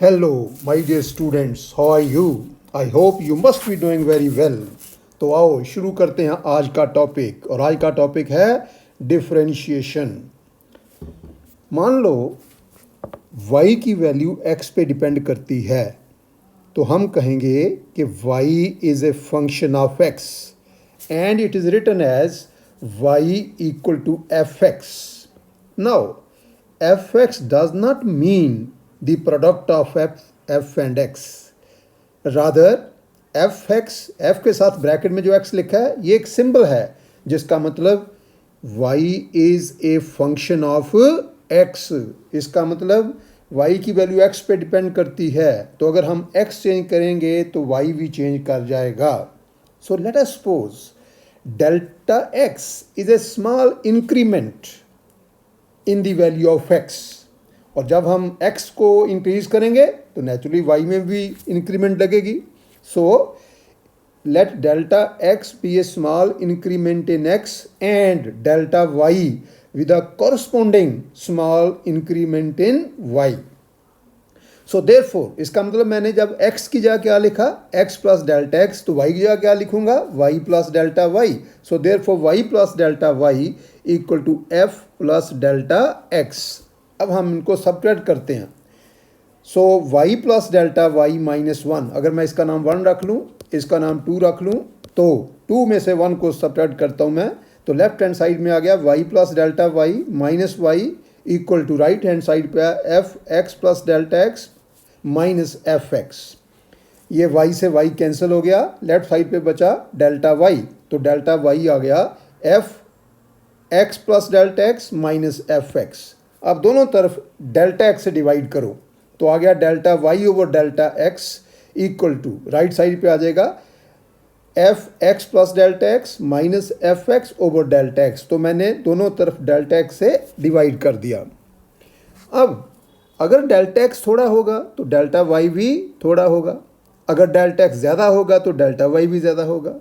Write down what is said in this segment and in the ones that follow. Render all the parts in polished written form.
Hello, my dear students. How are you? I hope you must be doing very well. तो आओ शुरू करते हैं आज का टॉपिक। और आज का टॉपिक है डिफरेंशिएशन। मान लो y की वैल्यू x पे डिपेंड करती है, तो हम कहेंगे कि y is a function of x and it is written as y equal to fx. Now fx does not mean the product of f and x. rather fx, f के साथ bracket में जो x लिखा है ये एक symbol है जिसका मतलब y is a function of x. इसका मतलब y की वैल्यू x पे डिपेंड करती है, तो अगर हम x चेंज करेंगे तो y भी चेंज कर जाएगा. सो let us suppose delta x is a small increment in the value of x. और जब हम x को इंक्रीज करेंगे तो नेचुरली y में भी इंक्रीमेंट लगेगी. So let delta x be a small increment in x and delta y with a corresponding small increment in y. So therefore इसका मतलब मैंने जब x की जगह क्या लिखा, x प्लस डेल्टा x, तो y की जगह क्या लिखूंगा, y plus delta y. So therefore y plus delta y equal to f plus delta x. अब हम इनको सब्ट्रैक्ट करते हैं. So y plus delta y minus 1, अगर मैं इसका नाम 1 रख लूँ, इसका नाम 2 रख लूँ, तो 2 में से 1 को सब्ट्रैक्ट करता हूँ मैं, तो लेफ्ट हैंड साइड में आ गया y plus delta y minus y equal to right hand side पे F X plus delta x minus F X. ये y से y कैंसिल हो गया, लेफ्ट साइड पे बचा डेल्टा y, तो डेल्टा y आ गया F X plus delta x minus F X. अब दोनों तरफ डेल्टा x से डिवाइड करो तो आ गया delta y over delta x equal to right side पे आ जाएगा F X plus delta x minus F X over delta x. तो मैंने दोनों तरफ डेल्टा x से डिवाइड कर दिया. अब अगर डेल्टा x थोड़ा होगा तो डेल्टा y भी थोड़ा होगा, अगर डेल्टा x ज़्यादा होगा तो डेल्टा y भी ज़्यादा होगा.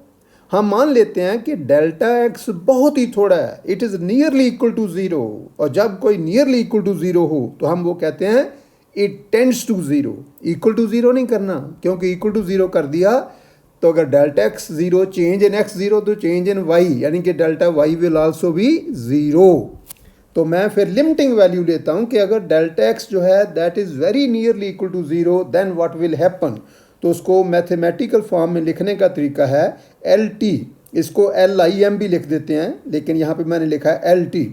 हम मान लेते हैं कि डेल्टा x बहुत ही थोड़ा है, it is nearly equal to zero. और जब कोई नियरली इक्वल टू ज़ीरो हो तो हम वो कहते हैं it tends to zero. Equal to zero नहीं करना, क्योंकि इक्वल टू ज़ीरो कर दिया तो अगर delta x zero, change in x zero, तो चेंज इन y यानी कि डेल्टा y विल आल्सो भी ज़ीरो. तो मैं फिर लिमिटिंग वैल्यू लेता हूँ कि अगर डेल्टा x जो है that is very nearly equal to zero, then what will happen. तो उसको मैथमेटिकल फॉर्म में लिखने का तरीका है LT. इसको LIM भी लिख देते हैं, लेकिन यहाँ पे मैंने लिखा है LT.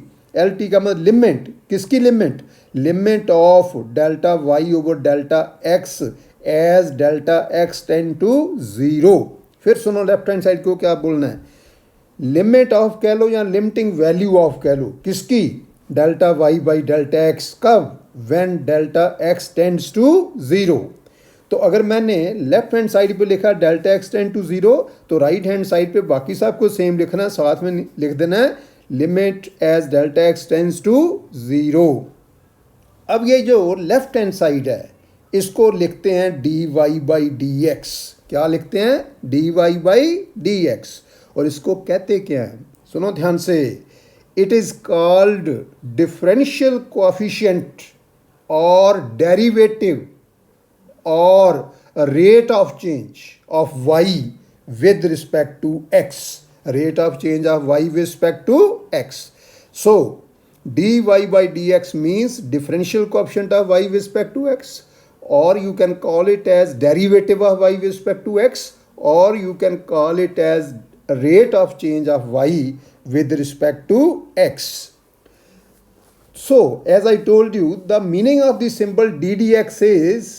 LT का मतलब लिमिट, किसकी limit, limit of delta y over delta x as delta x tend to zero. फिर सुनो लेफ्ट हैंड साइड को क्या बोलना है, लिमिट ऑफ कह लो या लिमिटिंग वैल्यू ऑफ कह लो, किसकी, delta y by delta x. कब, when delta x tends to zero. तो अगर मैंने लेफ्ट हैंड साइड पे लिखा delta x tend to zero, तो राइट हैंड साइड पे बाकी सब को सेम लिखना है, साथ में लिख देना है limit as delta x tends to zero. अब ये जो लेफ्ट हैंड साइड है इसको लिखते हैं dy बाई डी एक्स. क्या लिखते हैं, dy बाई डी एक्स. और इसको कहते क्या हैं, सुनो ध्यान से, it is called differential coefficient और derivative or a rate of change of y with respect to x. Rate of change of y with respect to x. So dy by dx means differential coefficient of y with respect to x, or you can call it as derivative of y with respect to x, or you can call it as rate of change of y with respect to x. So as I told you, the meaning of the symbol ddx is,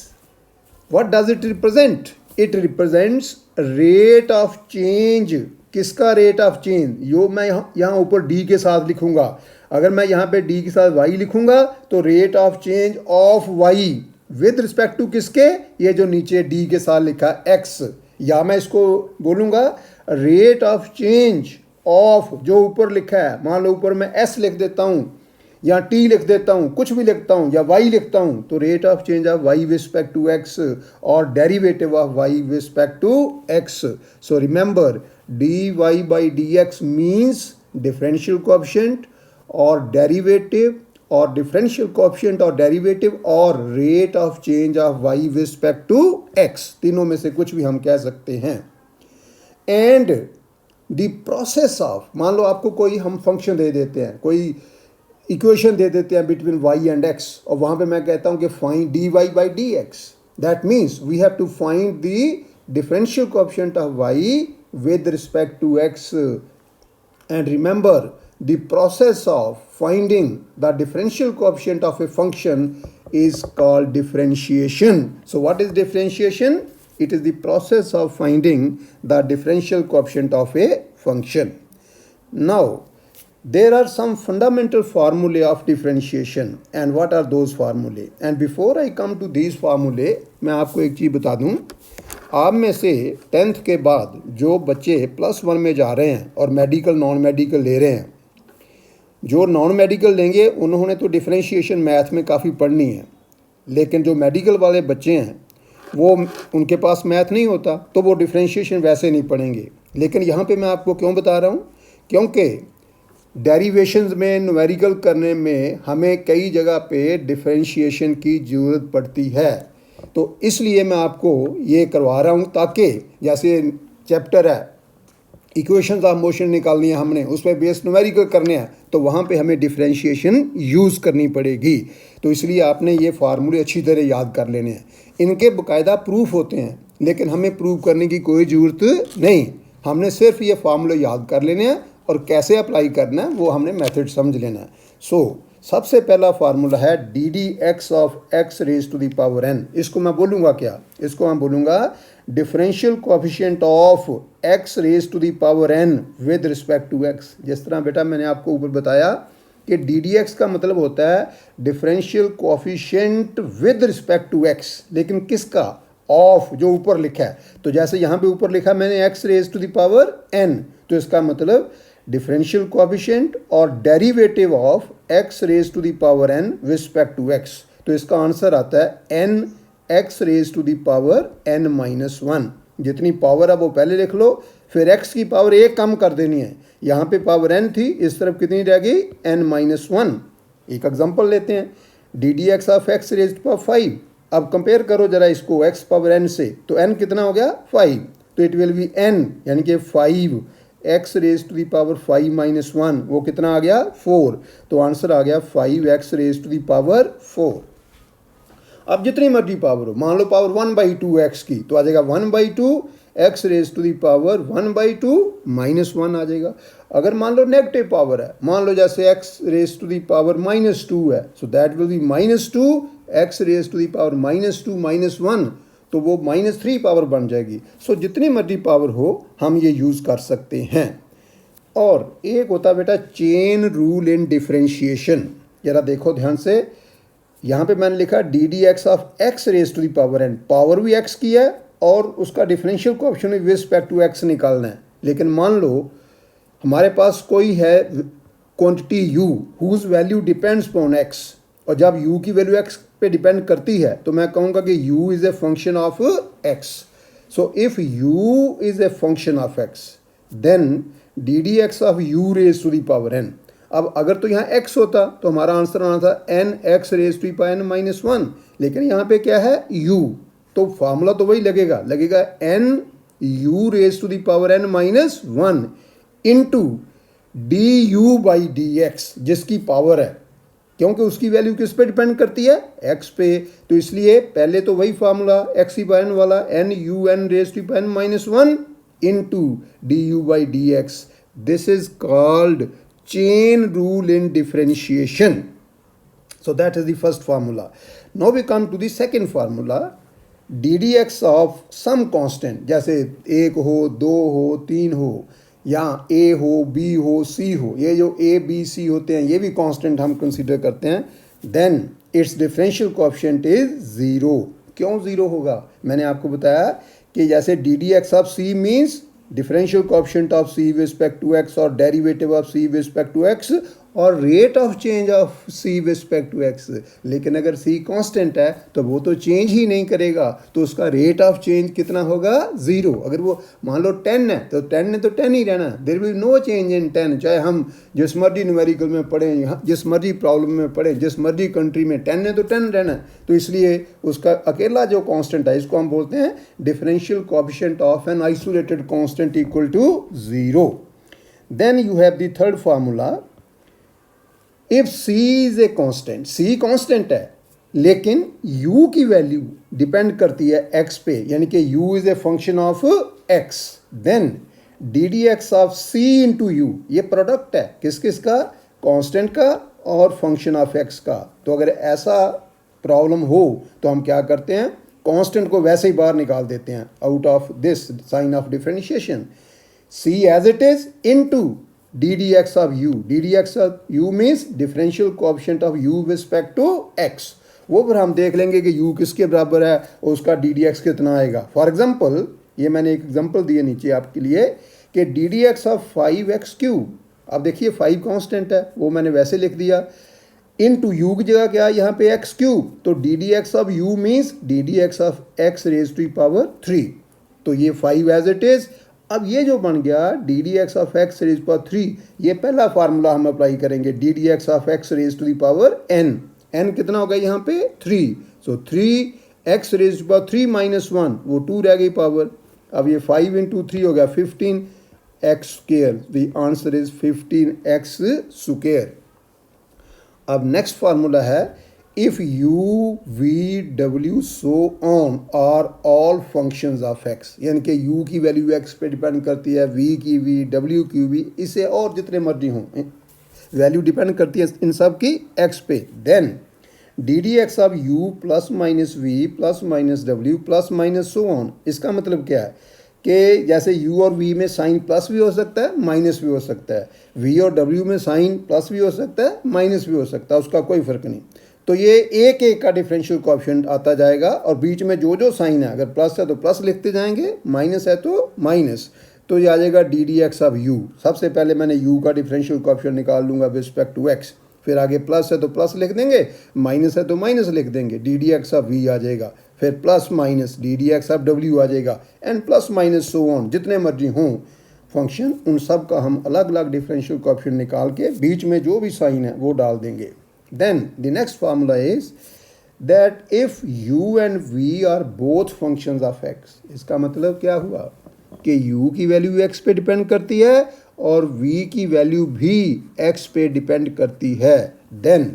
what does it represent? It represents rate of change. किसका rate of change, यो मैं यहाँ ऊपर d के साथ लिखूंगा. अगर मैं यहाँ पे d के साथ y लिखूंगा तो rate of change of y with respect to किसके, ये जो नीचे d के साथ लिखा x, या मैं इसको बोलूँगा rate of change of जो ऊपर लिखा है, मान लो ऊपर मैं s लिख देता हूँ या t लिख देता हूँ, कुछ भी लिखता हूँ, या y लिखता हूँ, तो rate of change of y with respect to x और derivative of y with respect to x. So remember dy by dx means differential coefficient और डेरिवेटिव और डिफरेंशियल कोएफिशिएंट और डेरिवेटिव और rate of change of Y with respect to X, तीनों में से कुछ भी हम कह सकते हैं। एंड द प्रोसेस ऑफ, मान लो आपको कोई हम फंक्शन दे देते हैं, कोई इक्वेशन दे देते हैं बिटवीन y एंड x, और वहाँ पे मैं कहता हूँ कि find dy by dx, that means we have to find the differential coefficient of y with respect to x. And remember, the process of finding the differential coefficient of a function is called differentiation. So what is differentiation? It is the process of finding the differential coefficient of a function. Now there are some fundamental formulae of differentiation, and what are those formulae? And before I come to these formulae, मैं आपको एक चीज़ बता दूं, आप में से 10th के बाद जो बच्चे +1 में जा रहे हैं और मेडिकल नॉन मेडिकल ले रहे हैं, जो नॉन मेडिकल लेंगे उन्होंने तो डिफरेंशिएशन मैथ में काफ़ी पढ़नी है, लेकिन जो मेडिकल वाले बच्चे हैं वो उनके पास मैथ नहीं होता तो वो डिफरेंशिएशन वैसे नहीं पढ़ेंगे। लेकिन यहाँ पे मैं आपको क्यों बता रहा हूँ, क्योंकि डेरिवेशंस में न्यूमेरिकल करने में हमें कई जगह पे डिफरेंशिएशन की ज़रूरत पड़ती है, तो इसलिए मैं आपको ये करवा रहा हूँ ताकि जैसे चैप्टर है इक्वेशंस ऑफ मोशन निकालनी है हमने, उस पर बेस न्यूमेरिकल करने हैं, तो वहाँ पे हमें डिफरेंशिएशन यूज़ करनी पड़ेगी। तो इसलिए आपने ये फार्मूले अच्छी तरह याद कर लेने हैं। इनके बाकायदा प्रूफ होते हैं, लेकिन हमें प्रूफ करने की कोई ज़रूरत नहीं, हमने सिर्फ ये फार्मूले याद कर लेने हैं और कैसे अप्लाई करना है वो हमने मेथड समझ लेना है। सबसे पहला फार्मूला है D D x of x raise to the power N. इसको मैं बोलूँगा क्या, इसको मैं बोलूँगा differential coefficient of x raise to the power N with respect to X. जिस तरह बेटा मैंने आपको ऊपर बताया कि डी डी एक्स का मतलब होता है differential coefficient with respect to x, लेकिन किसका, ऑफ, जो ऊपर लिखा है। तो जैसे यहाँ पे ऊपर लिखा मैंने X raise to the power N, तो इसका मतलब डिफरेंशियल कोएफिशिएंट और derivative of x raise to the power N with respect to X. तो इसका आंसर आता है N X raise to the power N minus 1। जितनी पावर है वो पहले लिख लो, फिर एक्स की पावर एक कम कर देनी है। यहाँ पे पावर एन थी, इस तरफ कितनी रह गई, एन माइनस 1। एक एग्जांपल लेते हैं, D D x of x raise to power 5। अब कंपेयर करो जरा इसको एक्स पावर एन से, तो एन कितना हो गया, 5। तो इट विल बी एन यानी कि 5 X raise to the power 5 minus 1, वो कितना आ गया, 4। तो आंसर आ गया 5 X raise to the power 4। अब जितनी मर्जी पावर हो, मान लो पावर 1/2 एक्स की, तो आ जाएगा 1/2 X raise to the power 1/2 minus 1 आ जाएगा। अगर मान लो नेगेटिव पावर है, मान लो जैसे X raise to the power -2 है, so that will be -2 X raise to the power -2 minus 1, तो वो -3 पावर बन जाएगी। सो जितनी मर्जी पावर हो हम ये यूज़ कर सकते हैं। और एक होता है बेटा चेन रूल इन डिफरेंशिएशन। जरा देखो ध्यान से, यहाँ पे मैंने लिखा D D x of x raise to the power N, power भी एक्स की है और उसका differential coefficient with respect to X निकालना है। लेकिन मान लो हमारे पास कोई है quantity u whose value depends upon x, और जब u की वैल्यू x पे डिपेंड करती है तो मैं कहूँगा कि u is a function of x। So if u is a function of x then D D x of u raise to the power n। अब अगर तो यहाँ x होता तो हमारा आंसर आना था n x raise to the power n minus 1, लेकिन यहाँ पे क्या है u, तो फार्मूला तो वही लगेगा n u raise to the power n minus 1 into d u by D x, जिसकी पावर है, क्योंकि उसकी वैल्यू किस पे डिपेंड करती है, x पे। तो इसलिए पहले तो वही फार्मूला x की पावर n वाला n u n raise to power n minus 1 into d u by D x. This is called chain rule in differentiation. So that is the first formula. Now we come to the second formula, d D x of some constant, जैसे 1 हो 2 हो 3 हो, या a हो b हो c हो, ये जो a b c होते हैं ये भी कांस्टेंट हम कंसीडर करते हैं, then its differential coefficient is 0। क्यों 0 होगा, मैंने आपको बताया कि जैसे d D x of c means differential coefficient of c with respect to x और derivative of c with respect to x, और rate of change of c respect to x. लेकिन अगर सी कांस्टेंट है तो वो तो चेंज ही नहीं करेगा, तो उसका रेट ऑफ चेंज कितना होगा? 0। अगर वो मान लो 10 है तो 10 ने तो 10 ही रहना, there will no change in 10। चाहे हम जिस मर्जी न्यूमेरिकल में पढ़ें, जिस मर्जी प्रॉब्लम में पढ़ें, जिस मर्जी कंट्री में, 10 ने तो 10 रहना। तो इसलिए उसका अकेला जो कांस्टेंट है, इसको हम बोलते हैं differential coefficient of an isolated constant equal to 0। Then you have the third formula, if c is a constant, c constant है लेकिन u की वैल्यू डिपेंड करती है x पे, यानी कि u is a function of x, then D D x of c into u, ये product है किस किस का? कांस्टेंट का और फंक्शन ऑफ x का। तो अगर ऐसा प्रॉब्लम हो तो हम क्या करते हैं? कांस्टेंट को वैसे ही बाहर निकाल देते हैं out of this sign of differentiation, c as it is into D D x of u. D D x of u means differential coefficient of u respect to x. वो फिर हम देख लेंगे कि u किसके बराबर है और उसका डी डी एक्स कितना आएगा। फॉर एग्जाम्पल, ये मैंने एक एग्जाम्पल दिए नीचे आपके लिए कि D D x of 5x cube, अब देखिए 5 कांस्टेंट है, वो मैंने वैसे लिख दिया, इन टू यू की जगह क्या है यहाँ पे x क्यूब, तो d D x of u means d D x of x raise to power 3। तो ये 5 एज इट इज। अब ये जो बन गया D D x of x raise power 3, ये पहला फार्मूला हम अप्लाई करेंगे, d D x of x raise to the power n। n कितना होगा यहाँ पे? 3। So 3x raise to power 3 minus 1, वो 2 रह गई पावर। अब ये 5 इंटू 3 हो गया 15x square, the answer is 15x square. अब नेक्स्ट फार्मूला है, if u v w so on are all functions of x, यानी कि u की वैल्यू x पे डिपेंड करती है, v की v, w की v, इसे और जितने मर्जी हों वैल्यू डिपेंड करती है इन सब की x पे। Then D D x of u plus minus we plus minus डब्ल्यू प्लस माइनस सो ऑन। इसका मतलब क्या है कि जैसे u और v में साइन प्लस भी हो सकता है, माइनस भी हो सकता है, v और w में साइन प्लस भी हो सकता है, माइनस भी हो सकता है, उसका कोई फ़र्क नहीं। तो ये एक एक का डिफरेंशियल कोएफिशिएंट आता जाएगा और बीच में जो जो साइन है, अगर प्लस है तो प्लस लिखते जाएंगे, माइनस है तो माइनस, तो ये आ जाएगा d D x of you. सबसे पहले मैंने u का डिफरेंशियल कोएफिशिएंट निकाल लूँगा विद रिस्पेक्ट टू x, फिर आगे प्लस है तो प्लस लिख देंगे, माइनस है तो माइनस लिख देंगे, D D x of v आ जाएगा, फिर plus minus D D x of w आ जाएगा, and plus minus so on, जितने मर्जी हों फंक्शन, उन सब का हम अलग अलग डिफरेंशियल कोएफिशिएंट निकाल के बीच में जो भी साइन है वो डाल देंगे। Then the next formula is that if u and v are both functions of x, इसका मतलब क्या हुआ कि u की वैल्यू x पे डिपेंड करती है और v की वैल्यू भी x पे डिपेंड करती है। Then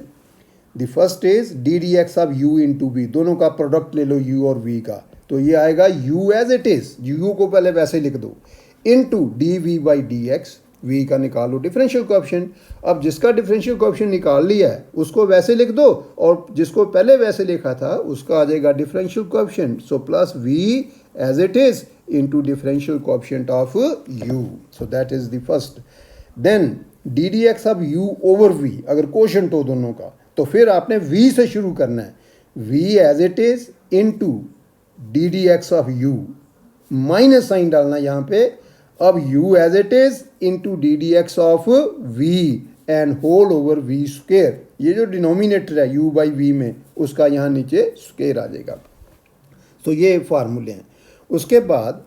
the first is D D x of u into v, दोनों का प्रोडक्ट ले लो u और v का, तो ये आएगा u as it is, u को पहले वैसे लिख दो, into d v by D x, v का निकालो डिफरेंशियल कोएफिशिएंट। अब जिसका डिफरेंशियल कोएफिशिएंट निकाल लिया है उसको वैसे लिख दो, और जिसको पहले वैसे लिखा था उसका आ जाएगा differential coefficient, so plus v as it is into differential coefficient of u, so that is the first. Then D D x of u over v, अगर कोशेंट हो दोनों का तो फिर आपने v से शुरू करना है, v as it is into D D x of u, minus sign डालना यहाँ पे, अब u as it is into D D x of v and whole over v square, ये जो डिनोमिनेटर है u बाई v में उसका यहाँ नीचे स्क्वेयर आ जाएगा। तो ये फार्मूले हैं। उसके बाद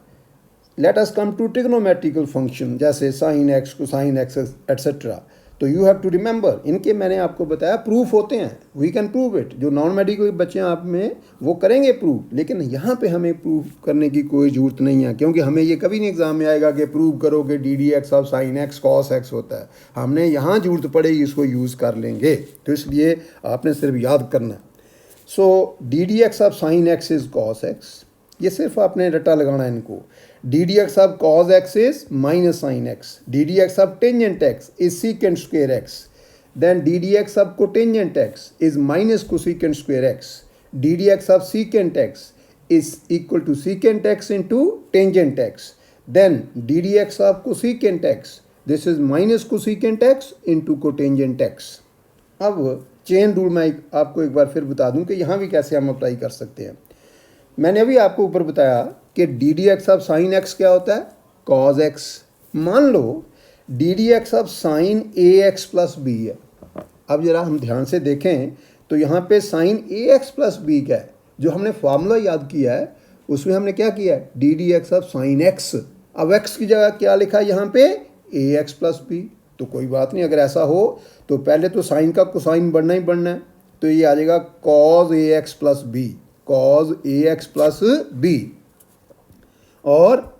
let us come to trigonometrical function, जैसे sine X, cosine X etcetera. तो यू हैव टू रिमेंबर, इनके मैंने आपको बताया प्रूफ होते हैं, वी कैन प्रूव इट। जो नॉन मेडिकल बच्चे हैं आप में वो करेंगे प्रूव, लेकिन यहाँ पे हमें प्रूव करने की कोई ज़रूरत नहीं है, क्योंकि हमें ये कभी नहीं एग्जाम में आएगा कि प्रूव करो कि D D x of sine x cos x होता है। हमने यहाँ ज़रूरत पड़ेगी इसको यूज़ कर लेंगे, तो इसलिए आपने सिर्फ याद करना है। So D D x of sine X is cos X, ये सिर्फ आपने रटा लगाना है इनको। D D x of cos X is minus sine X, D D x of tangent X is secant square X, then D D x of cotangent X is minus cosecant square X, D D x of secant X is equal to secant x into tangent x, then D D x of cosecant x, this is minus cosecant x into cotangent x। अब chain rule मैं आपको एक बार फिर बता दूं कि यहाँ भी कैसे हम अप्लाई कर सकते हैं। मैंने अभी आपको ऊपर बताया कि D D x of sine X क्या होता है, कॉज एक्स। मान लो D D x of sine A x plus B है। अब जरा हम ध्यान से देखें तो यहाँ पे sign A x plus B क्या है, जो हमने फार्मूला याद किया है उसमें हमने क्या किया है, D D x of sine x. अब एक्स की जगह क्या लिखा है यहाँ पे, ए एक्स प्लस बी। तो कोई बात नहीं, अगर ऐसा हो तो पहले तो साइन का कोसाइन बढ़ना ही बढ़ना है, तो ये आ जाएगा cause a x plus B, cause a x plus B. और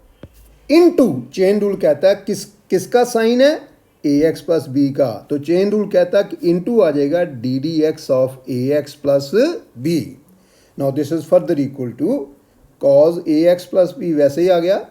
इनटू चेन रूल कहता है किसका साइन है, ए एक्स प्लस बी का, तो चेन रूल कहता है कि इनटू आ जाएगा d D x of a x plus b. Now this is further equal to cause a x plus b, वैसे ही आ गया,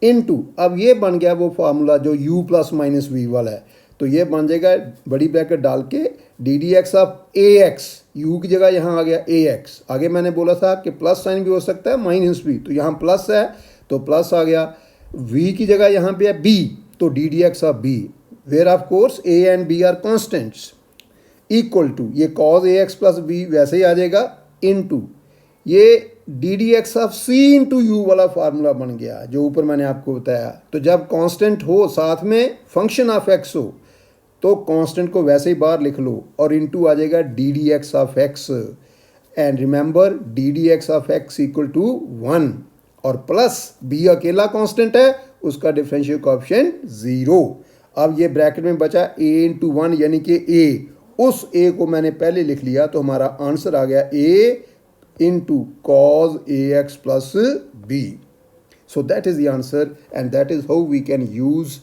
इनटू अब ये बन गया वो फार्मूला जो u प्लस माइनस वी वाला है, तो ये बन जाएगा बड़ी ब्रैकेट डाल के D D x of a x, you की जगह यहाँ आ गया ए एक्स। आगे मैंने बोला था कि प्लस साइन भी हो सकता है माइनस भी, तो यहाँ प्लस है तो प्लस आ गया, v की जगह यहाँ पे है b, तो d D x of b, where of course a and b are constants, equal to ये cause a x plus b वैसे ही आ जाएगा, इनटू ये d D x of c into u वाला फार्मूला बन गया जो ऊपर मैंने आपको बताया। तो जब कांस्टेंट हो साथ में फंक्शन ऑफ एक्स हो तो कांस्टेंट को वैसे ही बाहर लिख लो, और इनटू आ जाएगा d D x of x, and remember d D x of x equal to 1, और प्लस बी अकेला कांस्टेंट है, उसका डिफरेंशियल कोएफिशिएंट 0। अब ये ब्रैकेट में बचा a इंटू 1 यानी कि a, उस a को मैंने पहले लिख लिया, तो हमारा आंसर आ गया a into cos ax plus b. So that is the answer, and that is how we can use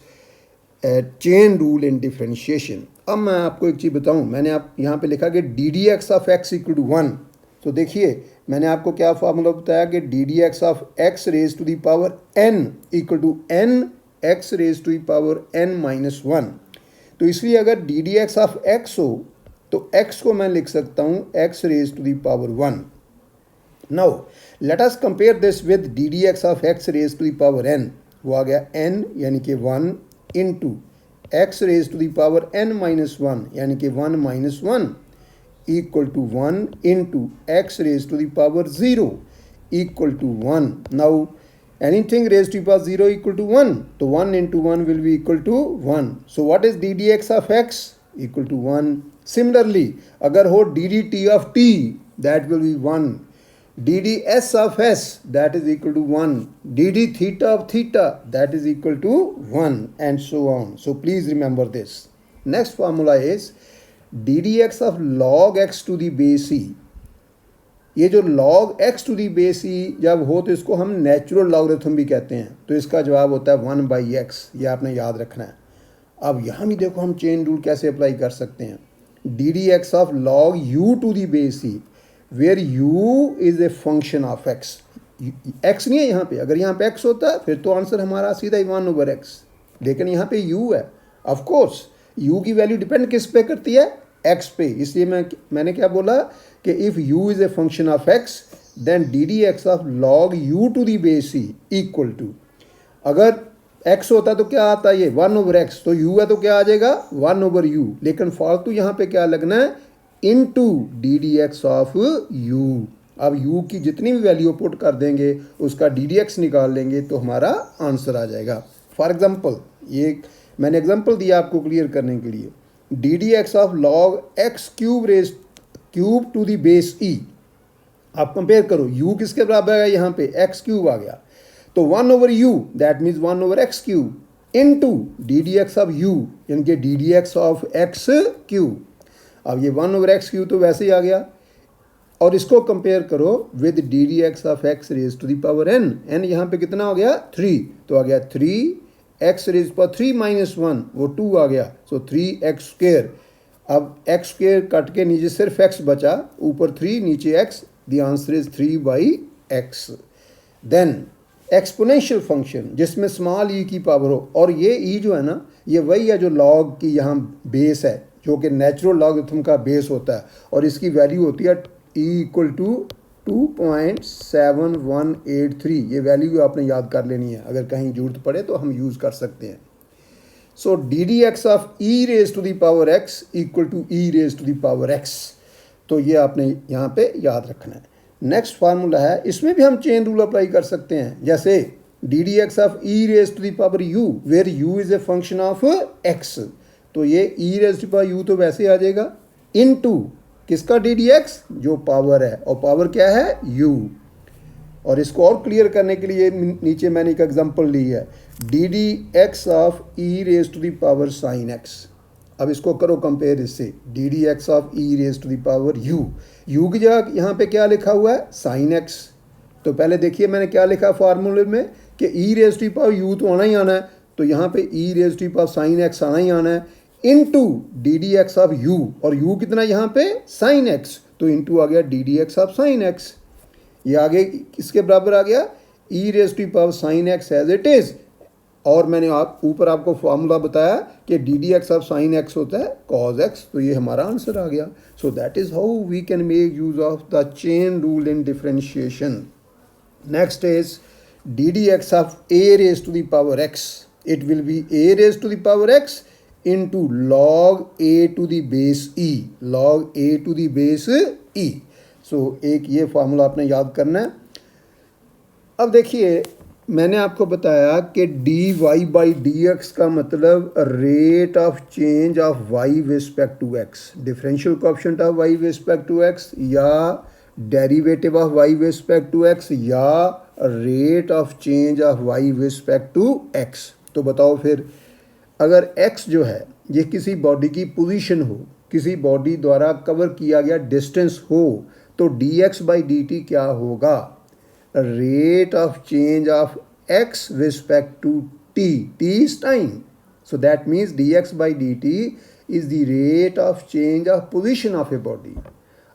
a chain rule in differentiation. अब मैं आपको एक चीज़ बताऊं, मैंने आप यहाँ पे लिखा कि D D x of x equal to 1, तो देखिए मैंने आपको क्या फार्मूला बताया कि D D x of x raise to the power n equal to n x raise to the power n minus 1। तो इसलिए अगर डी डी एक्स ऑफ एक्स हो तो x को मैं लिख सकता हूँ x raise to the power 1। Now let us compare this with D D x of x raise to the power n, वो आ गया n यानी कि 1 into x raise to the power n minus 1 यानी कि 1 minus 1 equal to 1 into x raise to the power 0 equal to 1। Now anything raise to the power 0 equal to 1, तो 1 into 1 will be equal to 1। So what is d D x of x equal to 1। Similarly अगर हो d D T of t that will be 1, dd s of s that is equal to 1, dd theta of theta that is equal to 1, and so on. So please remember this. Next formula is dd x of log x to the base e. ये जो log x to the base e जब हो तो इसको हम natural logarithm भी कहते हैं, तो इसका जवाब होता है 1 by x, ये आपने याद रखना है। अब यहाँ भी देखो हम चेन रूल कैसे अप्लाई कर सकते हैं, dd x of log u to the base e where u is a function of x, x नहीं है यहाँ पे, अगर यहाँ पे x होता फिर तो आंसर हमारा सीधा ही 1/x, लेकिन यहाँ पे u है। ऑफ कोर्स u की वैल्यू डिपेंड किस पे करती है, x पे, इसलिए मैंने क्या बोला कि if u is a function of x then D D x of log u to the base e equal to, अगर x होता तो क्या आता है ये 1/x, तो u है तो क्या आ जाएगा 1/u, लेकिन फालतू यहाँ पे क्या लगना है into D D x of you. अब u की जितनी भी वैल्यू पुट कर देंगे उसका डी डी एक्स निकाल लेंगे तो हमारा आंसर आ जाएगा। फॉर एग्जांपल ये मैंने एग्जांपल दिया आपको क्लियर करने के लिए, D D x of log X cube to the base E. आप कंपेयर करो u किसके बराबर है, यहाँ पे एक्स क्यूब आ गया, तो 1/u that means 1/x cube into D D x of u यानी कि D D x of x cube. अब ये 1/x क्यूब तो वैसे ही आ गया, और इसको कंपेयर करो with d D x of x raise to the power n, n यहाँ पे कितना हो गया 3, तो आ गया 3 एक्स रेज पर 3 माइनस 1 वो 2 आ गया, सो 3x स्क्वेयर। अब x स्क्वेयर कट के नीचे सिर्फ x बचा, ऊपर 3 नीचे x, the answer is 3/x। Then exponential function जिसमें स्मॉल ई की पावर हो, और ये ई जो है ना ये वही है जो लॉग की यहाँ बेस है, जो कि नेचुरल लॉगरिथम का बेस होता है, और इसकी वैल्यू होती है e इक्वल टू 2.7183। ये वैल्यू आपने याद कर लेनी है, अगर कहीं जरूरत पड़े तो हम यूज़ कर सकते हैं। So D D x of E raise to the power X equal to E raise to the power X, तो ये आपने यहाँ पे याद रखना है। नेक्स्ट फार्मूला है, इसमें भी हम चेन रूल अप्लाई कर सकते हैं। जैसे d D x of E raise to the power u, where u is a function of x. तो ये e raise to power you तो वैसे आ जाएगा, इन टू किसका डी डी एक्स, जो पावर है, और पावर क्या है, यू। और इसको और क्लियर करने के लिए नीचे मैंने एक एग्जांपल ली है, D D x of E raise to the power sine x. अब इसको करो कंपेयर इससे, d D x of E raise to the power u, u की जगह यहाँ पे क्या लिखा हुआ है, साइन एक्स। तो पहले देखिए मैंने क्या लिखा फार्मूले में कि E raise to the power you तो आना ही आना है, तो यहाँ पे E raise to the power sine X आना ही आना है, into D D x of U, और यू कितना यहाँ पे साइन एक्स, तो इनटू आ गया D D x of sine X. ये आगे किसके बराबर आ गया, E raise to power sine X as it is. और मैंने ऊपर आपको फार्मूला बताया कि D D x of sine x होता है कॉज एक्स, तो ये हमारा आंसर आ गया। So that is how we can make use of the chain rule in differentiation. Next is d D x of a raise to the power x, it will be a raise to the power x into log a to the base e, log a to the base e। सो एक ये formula आपने याद करना है। अब देखिए मैंने आपको बताया कि D Y by D X का मतलब rate of change of Y respect to X, differential coefficient of Y respect to X, या derivative of Y respect to X, या rate of change of Y respect to X. तो बताओ फिर, अगर x जो है ये किसी बॉडी की पोजीशन हो, किसी बॉडी द्वारा कवर किया गया डिस्टेंस हो, तो dx बाई डी टी क्या होगा, rate of change of x respect to t, t is time. So that means dx by D T is the rate of change of position of a body,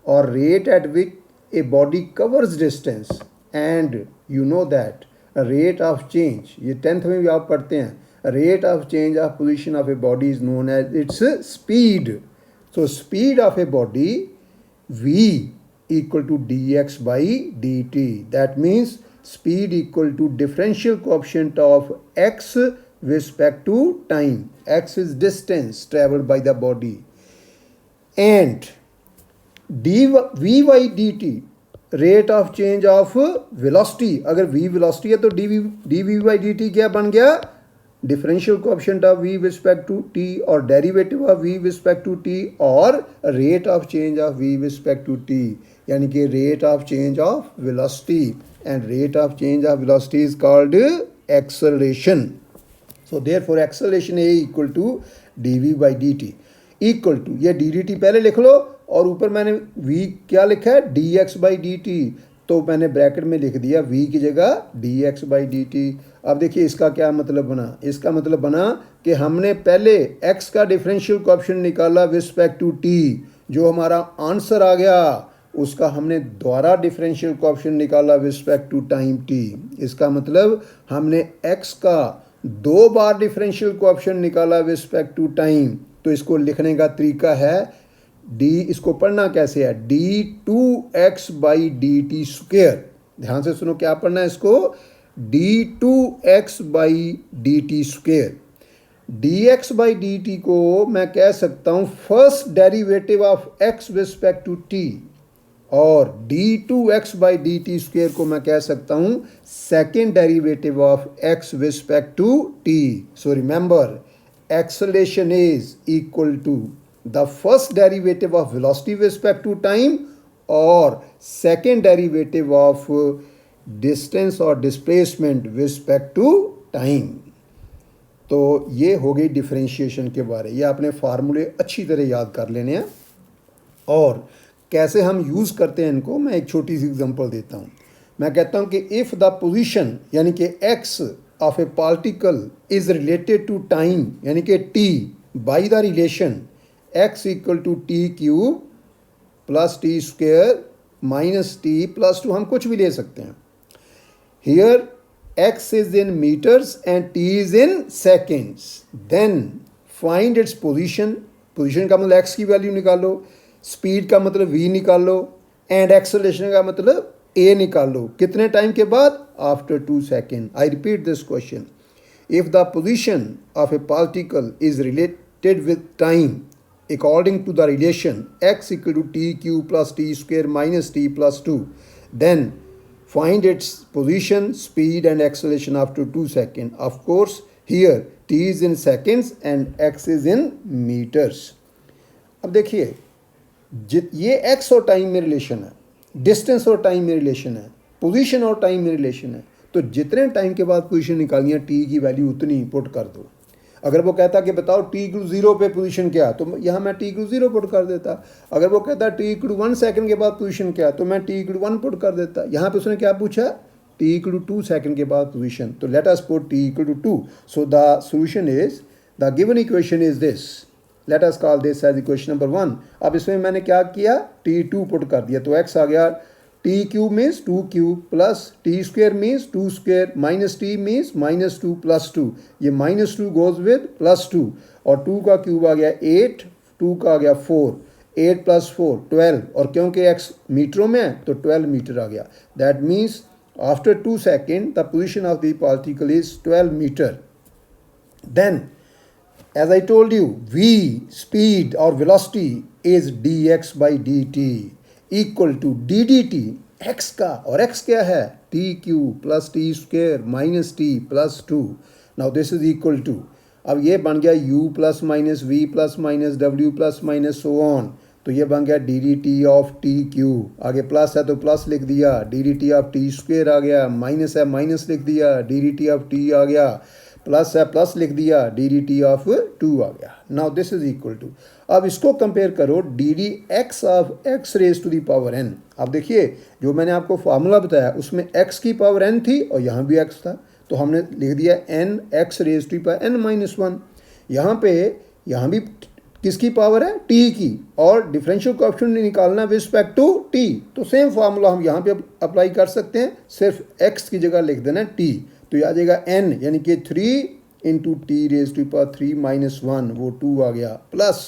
और rate at which a body covers distance, and you know that rate of change, ये 10th में भी आप पढ़ते हैं, rate of change of position of a body is known as its speed. So speed of a body v equal to dx by dt. That means speed equal to differential coefficient of x with respect to time. X is distance traveled by the body, and v by dt rate of change of velocity। अगर v velocity है तो dv by dt क्या बन गया, differential coefficient of v respect to t, और derivative of v respect to t, और rate of change of v respect to t, यानी कि rate of change of velocity, and rate of change of velocity is called acceleration. So therefore acceleration A equal to dv by dt, equal to ये dt पहले लिख लो, और ऊपर मैंने v क्या लिखा है, dx बाई dt, तो मैंने ब्रैकेट में लिख दिया v की जगह dx बाई dt। अब देखिए इसका क्या मतलब बना, इसका मतलब बना कि हमने पहले x का डिफरेंशियल कोएफिशिएंट निकाला विद रिस्पेक्ट टू t, जो हमारा आंसर आ गया उसका हमने दोबारा डिफरेंशियल कोएफिशिएंट निकाला with respect to time t। इसका मतलब हमने x का 2 बार डिफरेंशियल कोएफिशिएंट निकाला विद रिस्पेक्ट टू टाइम। तो इसको लिखने का तरीका है d, इसको पढ़ना कैसे है, d2x by D t square. ध्यान से सुनो क्या पढ़ना है इसको, d2x by D t square. dx by D t को मैं कह सकता हूँ first derivative of x with respect to t, और d2x by D t square को मैं कह सकता हूँ second derivative of x with respect to t। So remember, acceleration is equal to the first derivative of velocity with respect to time, or second derivative of distance or displacement with respect to time। तो ये हो गई differentiation के बारे, ये आपने फार्मूले अच्छी तरह याद कर लेने हैं, और कैसे हम यूज़ करते हैं इनको मैं एक छोटी सी एग्जांपल देता हूँ। मैं कहता हूँ कि इफ़ द पोजीशन यानी कि x of a particle is related to time यानी कि t by the relation x equal to t cube plus T square minus T plus 2, हम कुछ भी ले सकते हैं। Here x is in metres and t is in seconds, then find its position. Position का मतलब x की value निकालो, स्पीड का मतलब v निकालो, एंड एक्सेलरेशन का मतलब a निकालो। कितने टाइम के बाद, after 2 second. I repeat this question, if the position of a particle is related with time according to the relation x equal to t cube plus t square minus t plus 2, then Find its position, speed and acceleration after 2 seconds. Of course, here t is in seconds and x is in meters. अब देखिए ये x और time में relation है, distance और time में relation है, position और टाइम में रिलेशन है। तो जितने टाइम के बाद पोजीशन निकालनी है t की वैल्यू उतनी पुट कर दो। अगर वो कहता कि बताओ t इक्वल 0 पे पोजीशन क्या, तो यहाँ मैं t इक्वल 0 पुट कर देता। अगर वो कहता t इक्वल 1 सेकंड के बाद पोजीशन क्या, तो मैं t इक्वल 1 पुट कर देता। यहाँ पे उसने क्या पूछा, t इक्वल 2 सेकंड के बाद पोजीशन, तो let us put t equal 2। So the solution is, the given equation is this, let us call this as equation number 1। अब इसमें मैंने क्या किया, t2 पुट कर दिया, तो x आ गया t cube means 2 cube plus T square means 2 square minus T means minus 2 plus 2, ये माइनस 2 गोज विद प्लस 2, और 2 का क्यूब आ गया 8, 2 का आ गया 4, 8 प्लस 4 12, और क्योंकि x मीटरों में है तो 12 मीटर आ गया। That means after 2 second the position of the particle is 12 metre. Then as I told you, v speed or velocity is dx by dt equal to d dt x का, और x क्या है, t cube plus T square minus T plus 2। Now this is equal to, अब ये बन गया u plus minus we plus minus w plus minus so on, तो ये बन गया D D T of T cube. आगे प्लस है तो प्लस लिख दिया, D D T of T square आ गया, माइनस है माइनस लिख दिया, D D T of T आ गया, प्लस है प्लस लिख दिया, डी डी टी ऑफ 2 आ गया। Now this is equal to, अब इसको कंपेयर करो d D x of x raise to the power n. अब देखिए जो मैंने आपको फार्मूला बताया उसमें x की पावर n थी और यहाँ भी x था, तो हमने लिख दिया n x raise to power n minus 1। यहाँ भी किसकी पावर है, t की, और डिफरेंशियल कोएफिशिएंट निकालना विद रिस्पेक्ट टू t, तो सेम फार्मूला हम यहाँ पे अप्लाई कर सकते हैं, सिर्फ x की जगह लिख देना t, तो ये आ जाएगा n यानी कि 3 into t raise to power 3 minus 1, वो 2 आ गया, प्लस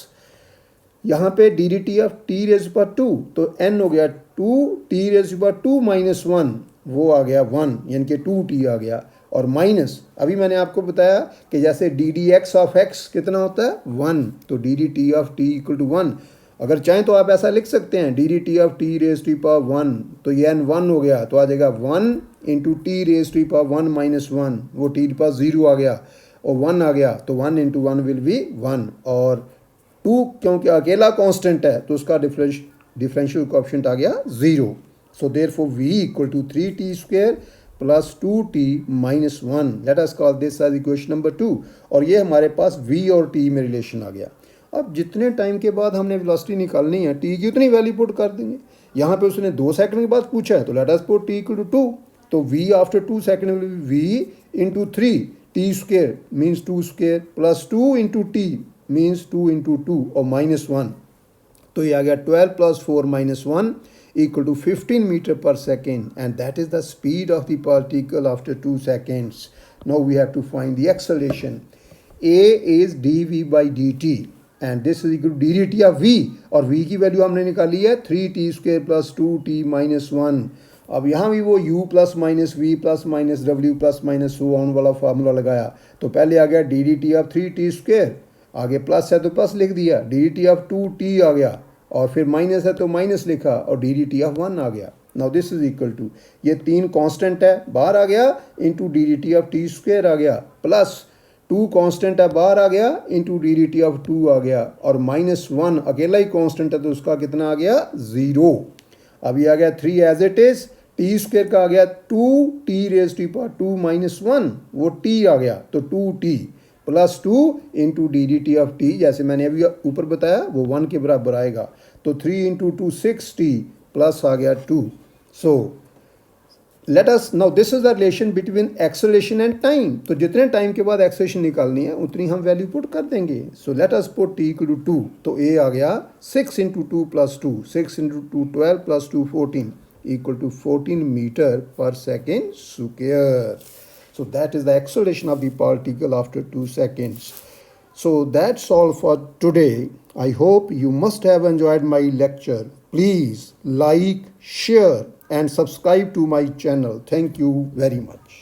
यहाँ पे d D T of t raise to power 2, तो n हो गया 2 t raise to power 2 minus 1, वो आ गया 1 यानी कि 2t आ गया, और माइनस अभी मैंने आपको बताया कि जैसे d D x of x कितना होता है 1, तो d D T of t equal to 1। अगर चाहें तो आप ऐसा लिख सकते हैं D D T of t raise to power 1, तो ये n 1 हो गया, तो आ जाएगा 1 into t raise to power 1 minus 1, वो टी के पास 0 आ गया और 1 आ गया, तो 1 इंटू 1 विल बी 1, और 2 क्योंकि अकेला कांस्टेंट है तो उसका डिफरेंशियल कोएफिशिएंट आ गया 0। So therefore v equal to 3t square plus 2t minus 1। Let us call this as equation number 2, और ये हमारे पास v और t में रिलेशन आ गया। अब जितने टाइम के बाद हमने वेलोसिटी निकालनी है t की उतनी वैल्यू पुट कर देंगे। यहाँ पे उसने 2 सेकंड के बाद पूछा है, तो let us put t equal to 2, तो v after 2 second will be v into 3 t square means 2 square plus 2 into t means 2 into 2 और माइनस 1, तो ये आ गया 12 plus 4 minus 1 equal to 15 meter per second, and that is the speed of the particle after 2 seconds. Now we have to find the acceleration. A is dv by dt and this is equal to d dt of v, और v की value हमने निकाली है 3t square plus 2t minus 1। अब यहाँ भी वो u plus minus we plus minus w plus minus so on वाला फार्मूला लगाया, तो पहले आ गया D D T of 3t square, आगे प्लस है तो प्लस लिख दिया, D D T of 2t आ गया, और फिर माइनस है तो माइनस लिखा और डी डी टी ऑफ 1 आ गया। Now this is equal to, ये 3 कांस्टेंट है बाहर आ गया into D D T of T square आ गया, प्लस 2 कांस्टेंट है बाहर आ गया into D D T of 2 आ गया, और माइनस 1 अकेला ही कांस्टेंट है तो उसका कितना आ गया 0। अब ये आ गया 3 as it is, t square का आ गया 2 t raise to power 2 minus 1, वो टी आ गया, तो 2t plus 2 into D D T of t, जैसे मैंने अभी ऊपर बताया वो 1 के बराबर आएगा, तो 3 इंटू 2 6t प्लस आ गया 2। सो let us now this is the relation between acceleration and time, तो जितने टाइम के बाद एक्सेलरेशन निकालनी है उतनी हम वैल्यू पुट कर देंगे। So let us put t equal to 2, तो a आ गया 6 into 2 plus 2, 6 into 2 12 plus 2 14 equal to 14 metre per second square. So that is the acceleration of the particle after 2 seconds. So that's all for today. I hope you must have enjoyed my lecture. Please like, share and subscribe to my channel. Thank you very much.